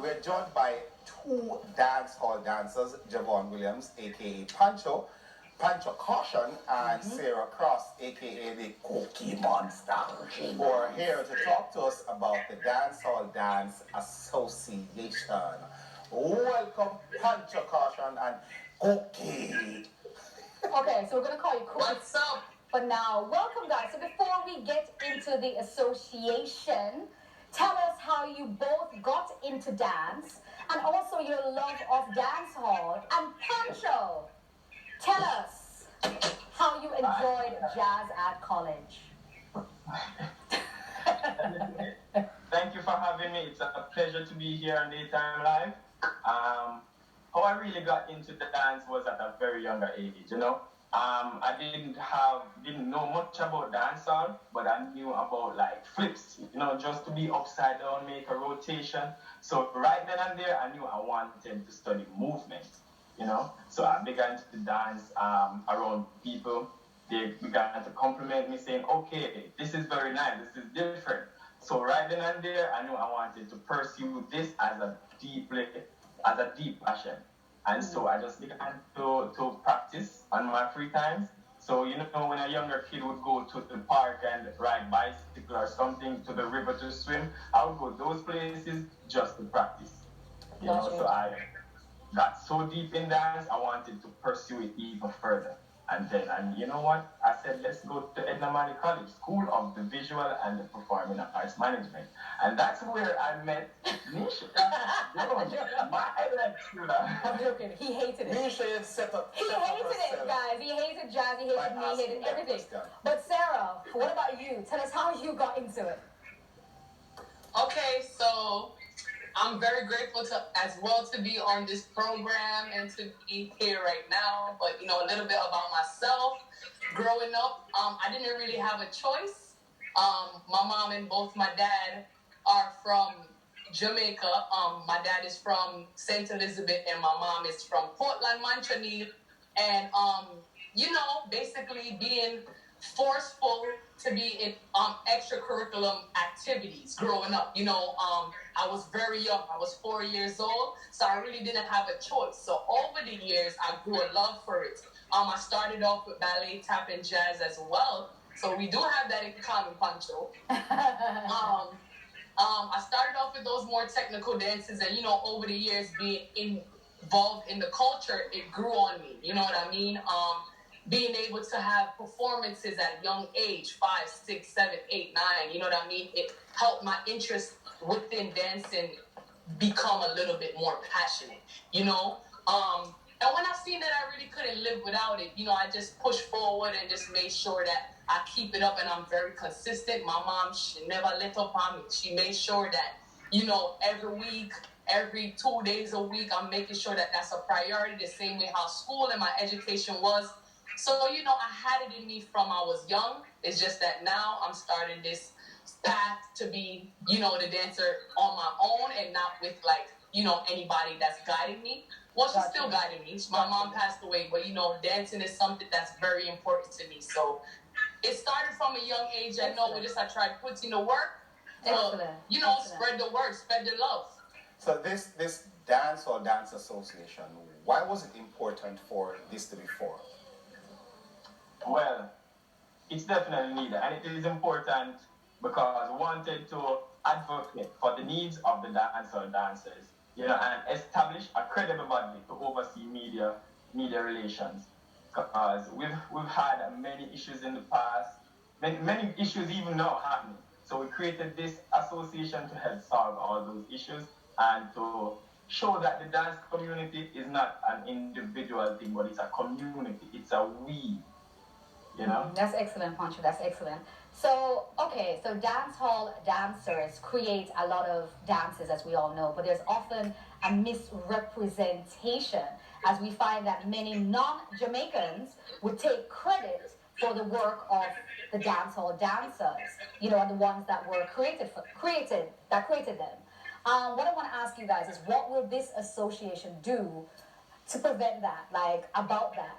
and we're joined by two dancehall dancers, Javon Williams, aka Pancho, Pancho Cautiion, and Sarah Cross, aka the Cookiie Monster, who are here to talk to us about the Dancehall Dance Association. Welcome, Pancho Cautiion and Cookiie. Okay, so we're gonna call you Cookiie. What's up? But now, welcome guys. So before we get into the association, tell us how you both got into dance and also your love of dancehall. And Pancho, tell us how you enjoyed jazz at college. Thank you for having me. It's a pleasure to be here on Daytime Live. How I really got into the dance was at a very younger age, you know. I didn't know much about dancehall, but I knew about like flips, you know, just to be upside down, make a rotation. So right then and there, I knew I wanted to study movement, you know. So I began to dance around people. They began to compliment me, saying, "Okay, this is very nice. This is different." So right then and there, I knew I wanted to pursue this as a deep passion. And so I just began to practice on my free times. So, you know, when a younger kid would go to the park and ride bicycle or something, to the river to swim, I would go those places just to practice. You know, so I got so deep in dance, I wanted to pursue it even further. And you know what? I said, let's go to Edna Mali College, School of the Visual and the Performing Arts Management. And that's where I met Nisha. My lecturer. I'm joking. He hated it. Nisha set up. He hated it, guys. He hated jazz. He hated me. He hated everything. But Sarah, what about you? Tell us how you got into it. Okay, so I'm very grateful to be on this program and to be here right now. But you know, a little bit about myself. Growing up, I didn't really have a choice. My mom and both my dad are from Jamaica. My dad is from St. Elizabeth and my mom is from Portland, Montreal. And you know, basically being forceful to be in extracurricular activities growing up. You know, I was very young. I was 4 years old, so I really didn't have a choice. So over the years, I grew a love for it. I started off with ballet, tap, and jazz as well. So we do have that in common, Pancho. I started off with those more technical dances, and you know, over the years being involved in the culture, it grew on me. You know what I mean? Being able to have performances at a young age, 5, 6, 7, 8, 9, you know what I mean? It helped my interest within dancing become a little bit more passionate, you know? And when I seen that I really couldn't live without it, you know, I just pushed forward and just made sure that I keep it up and I'm very consistent. My mom, she never let up on me. She made sure that, you know, every week, every 2 days a week, I'm making sure that that's a priority, the same way how school and my education was. So, you know, I had it in me from I was young. It's just that now I'm starting this path to be, you know, the dancer on my own and not with, like, you know, anybody that's guiding me. Well, she's still guiding me. My mom passed away, but, you know, dancing is something that's very important to me. So it started from a young age. I know with this, I tried putting the work to, you know, spread the word, spread the love. So this Dancehall Dance Association, why was it important for this to be formed? Well, it's definitely needed, and it is important because we wanted to advocate for the needs of the dancehall dancers, you know, and establish a credible body to oversee media relations. Because we've had many issues in the past, many issues even now happening. So we created this association to help solve all those issues and to show that the dance community is not an individual thing, but it's a community. It's a we. You know? That's excellent, Pancho. That's excellent. So, okay, so dancehall dancers create a lot of dances, as we all know, but there's often a misrepresentation, as we find that many non-Jamaicans would take credit for the work of the dancehall dancers, you know, the ones that were created them. What I want to ask you guys is, what will this association do to prevent that, like, about that?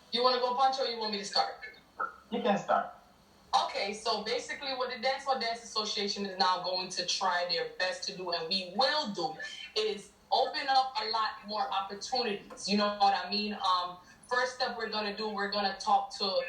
You want to go, Pancho, or you want me to start? You can start. Okay, so basically, what the Dancehall Dance Association is now going to try their best to do, and we will do, is open up a lot more opportunities. You know what I mean? First step we're gonna do, we're gonna talk to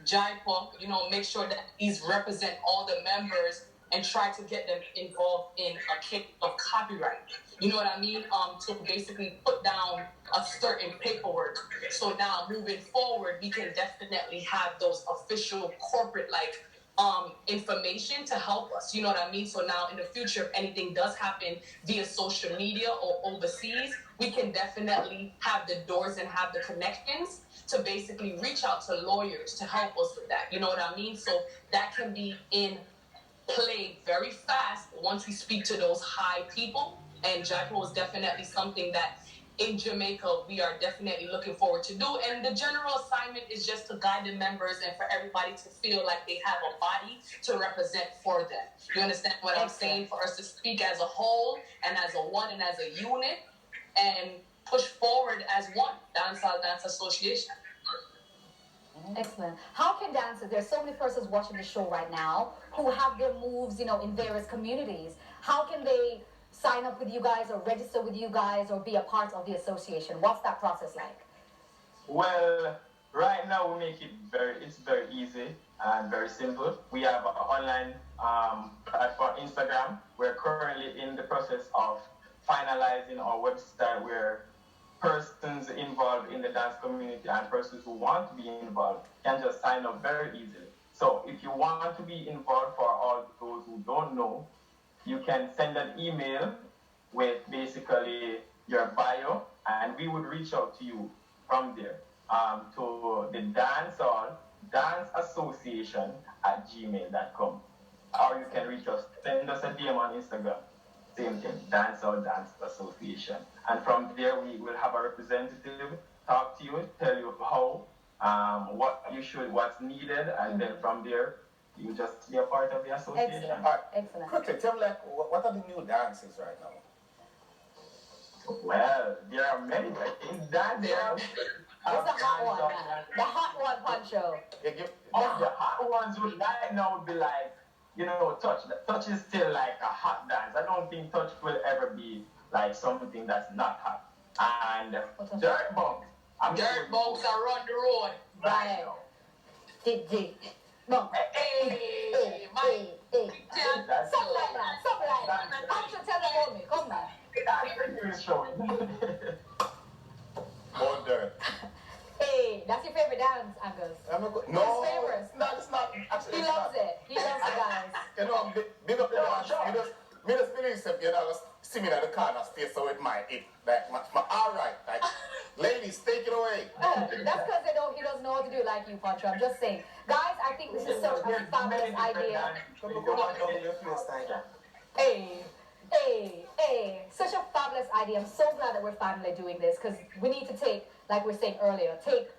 Jaipo, make sure that he's represent all the members and try to get them involved in a case of copyright. You know what I mean? To basically put down a certain paperwork. So now moving forward, we can definitely have those official corporate information to help us. You know what I mean? So now in the future, if anything does happen via social media or overseas, we can definitely have the doors and have the connections to basically reach out to lawyers to help us with that. You know what I mean? So that can be in play very fast once we speak to those high people. And Jaipur is definitely something that in Jamaica we are definitely looking forward to do. And the general assignment is just to guide the members and for everybody to feel like they have a body to represent for them. You understand what I'm saying? For us to speak as a whole and as a one and as a unit and push forward as one. Dancehall Dance Association. Excellent. How can dancers, there's so many persons watching the show right now who have their moves, in various communities. How can they sign up with you guys or register with you guys or be a part of the association? What's that process like? Well, right now we make it's very easy and very simple. We have an online platform, Instagram. We're currently in the process of finalizing our website where persons involved in the dance community and persons who want to be involved can just sign up very easily. So if you want to be involved, for all those who don't know, you can send an email with basically your bio, and we would reach out to you from there to the Dancehall Dance Association at gmail.com. Or you can reach us, send us a DM on Instagram. Same thing, Dancehall Dance Association. And from there, we will have a representative talk to you, tell you how, what's needed, and then from there, you just be a part of the association. Excellent. Excellent. Quickly, tell me, what are the new dances right now? Well, there are many things that there. What's the hot one? The hot one, Pancho. The hot ones right now would be like, touch. Touch is still like a hot dance. I don't think touch will ever be like something that's not hot. And dirt bumps. Dirt bumps are on the road. Right. DDA. No. Hey, Mike. Something like that. Pancho, tell the homie. Come on. That's showing. More dirt. Hey, that's your favorite dance, Angus. No, His favorite. No, it's not. Actually, He loves it. He loves it, guys. Big up the dance. Me just believe some, just see me at the corner space so with my it. All right. Ladies, take it away. That's because he doesn't know what to do like you, Pancho. I'm just saying. Guys, I think this is such a fabulous idea. Hey, such a fabulous idea. I'm so glad that we're finally doing this because we need to take, like we were saying earlier, take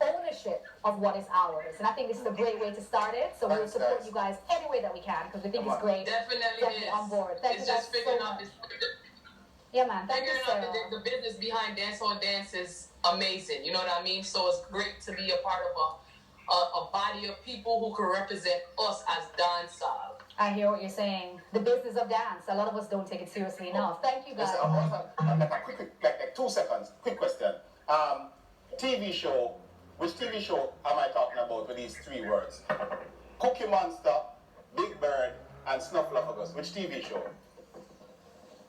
ownership of what is ours. And I think this is a great way to start it. So we'll support you guys any way that we can because we think it's great. Definitely is. On board. Thank you guys so much. Yeah, man. Thank you, Figuring out the business behind Dancehall Dance is amazing. You know what I mean? So it's great to be a part of a body of people who can represent us as dancehall. I hear what you're saying. The business of dance. A lot of us don't take it seriously enough. Thank you, guys. Quick, 2 seconds. Quick question. TV show. Which TV show am I talking about with these 3 words? Cookie Monster, Big Bird, and Snuffleupagus. Which TV show?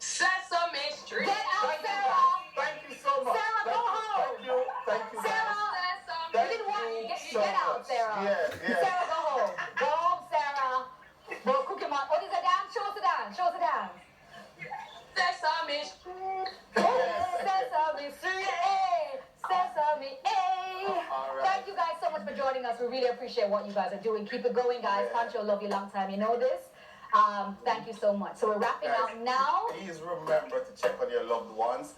Sesame Street. Get out, Sarah. Thank you so much. Sarah, go home. Thank you. Sarah, you didn't want you get out, Sarah. Yeah. Sarah, go home. Go home, Sarah. Well, Cookie Monster. What is a dance? Show us a dance. Sesame Street. Sesame Street. Sesame. Right. Thank you guys so much for joining us. We really appreciate what you guys are doing. Keep it going, guys. Pancho, love you long time. You know this. Thank you so much. So we're wrapping out now. Please remember to check on your loved ones.